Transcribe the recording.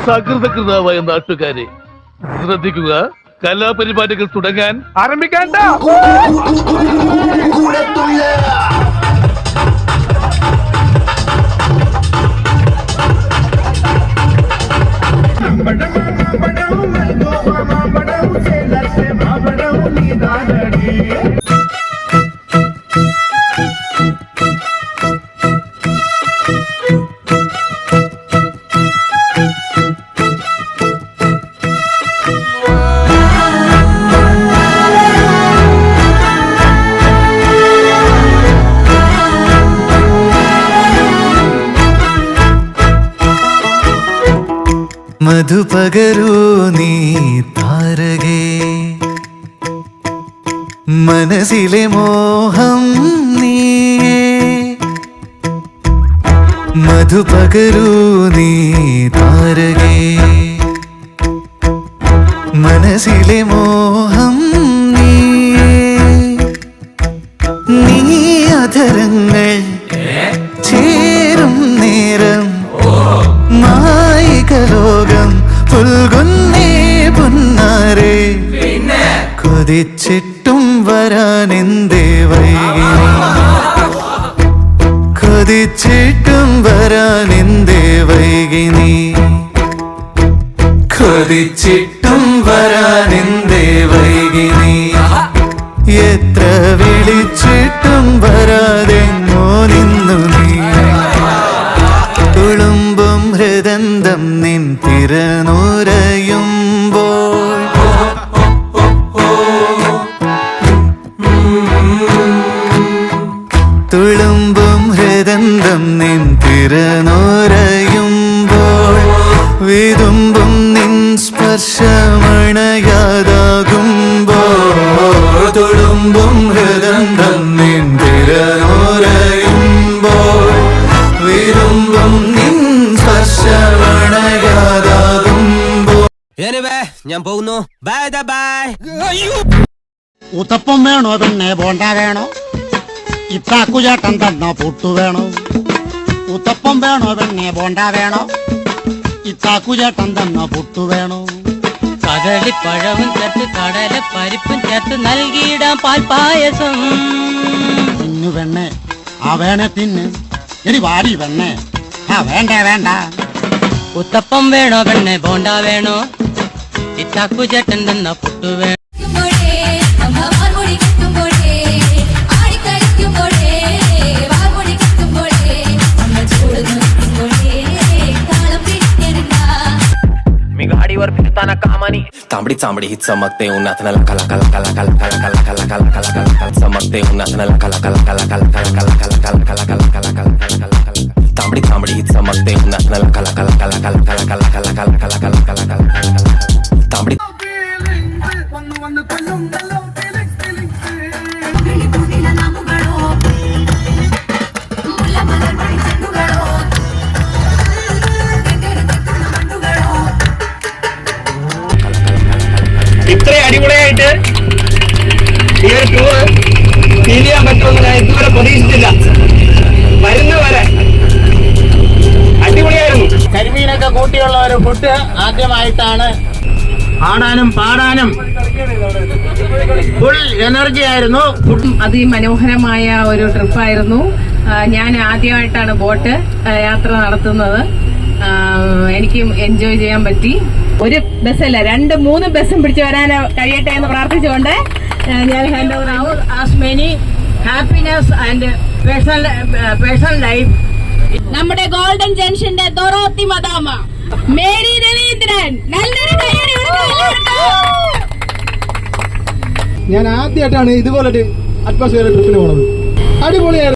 സകൃതകൃതാവായ നാട്ടുകാരെ ശ്രദ്ധിക്കുക, കലാപരിപാടികൾ തുടങ്ങാൻ ആരംഭിക്കാൻ. മധുപകരൂ നീ താരകേ, മനസ്സിലെ മോഹം നീയേ. മധുപകരൂ നീ താരകേ, മനസ്സിലെ മോഹം നീയേ. നീ അധരങ്ങൾ ചേരും നേരം മായികലോകം പുൽകുന്നേ പുന്നാരെ. കൊതിച്ചിട്ടും വരാനെന്തേ വൈകി, കൊതിച്ചിട്ടും വരാനെന്തേ വൈകി നീ, കൊതിച്ചിട്ടും വരാനെന്തേ വൈകി നീ. എത്ര വിളിച്ചിട്ടും വരാതെങ്ങോ നിന്നു നീ. തുളുമ്പും ഹൃദന്തം നിൻ തിരനുരയുമ്പോൾ, തുളുമ്പും ഹൃദന്തം നിൻ തിരനുരയുമ്പോൾ, വിതുമ്പും നിൻ സ്പർശമണയാതാകുമ്പോൾ, തുളുമ്പും ഹൃദന്തം നിൻ തിരനുരയുമ്പോൾ, വിതുമ്പും നിൻ സ്പർശമണയാതാകുമ്പോൾ. ഞാൻ പോകുന്നു. Bye bye. ഉത്തപ്പം വേണോ പിന്നെ ബോണ്ട വേണോ? ഇത്താക്കുചേട്ടൻ തന്ന പുട്ടു വേണോ? ഉത്തപ്പം വേണോ പിന്നെ ബോണ്ട വേണോ? ഇത്താക്കുചേട്ടൻ തന്ന പുട്ടു വേണോ? കദളിപ്പഴവും ചേർത്ത് കടല പരിപ്പും ചേർത്ത് നൽകിയിടാം പാൽപായസം. തിന്നു പെണ്ണെ, ആ വേണേ തിന്ന്. എടി വാരി പെണ്ണെ, ആ വേണ്ട വേണ്ട. ഉത്തപ്പം വേണോ പെണ്ണെ ബോണ്ട വേണോ? ഇത്താക്കു ചേട്ടൻ തന്ന പുട്ടു വേണോ? तांबड़ी चांबड़ी ही चमकते उन्नाथ न लका लका लका लका लका लका लका लका लका लका लका चमकते उन्नाथ न लका लका लका लका लका लका लका लका लका लका लका लका लका तांबड़ी चांबड़ी ही चमकते उन्नाथ न लका लका लका लका लका लका लका लका लका लका लका लका तांबड़ी ഇത്ര അടിപൊളിയായിട്ട് ഈ ഒരു ടൂറ് ഫീൽ ചെയ്യാൻ പറ്റുമെന്ന് ഞാൻ ഇതുവരെ പ്രതീക്ഷിച്ചില്ല. വരുന്നവരെ അടിപൊളിയായിരുന്നു. കരിമീനൊക്കെ കൂട്ടിയുള്ള ഒരു ഫുഡ് ആദ്യമായിട്ടാണ്. ആടാനും പാടാനും ഫുൾ എനർജി ആയിരുന്നു. അതിമനോഹരമായ ഒരു ട്രിപ്പായിരുന്നു. ഞാൻ ആദ്യമായിട്ടാണ് ബോട്ട് യാത്ര നടത്തുന്നത്. എനിക്കും എൻജോയ് ചെയ്യാൻ പറ്റി. ഒരു ബസ്സല്ല 2-3 ബസ്സും പിടിച്ച് വരാൻ കഴിയട്ടെ എന്ന് പ്രാർത്ഥിച്ചുകൊണ്ട് ഞാൻ ഹാൻഡ് ഓവർ ആവും. As many happiness and personal life. നമ്മുടെ ഗോൾഡൻ ജംഗ്ഷന്റെ ദൊറോത്തി മദാമ മേരി രവീന്ദ്രൻ, നല്ലൊരു കയ്യടി കൊടുക്കുക. ഞാൻ ആദ്യമായിട്ടാണ് ഇതുപോലൊരു അറ്റ്മോസ്ഫിയർ ട്രിപ്പിന് പോണത്. അടിപൊളിയായിരുന്നു.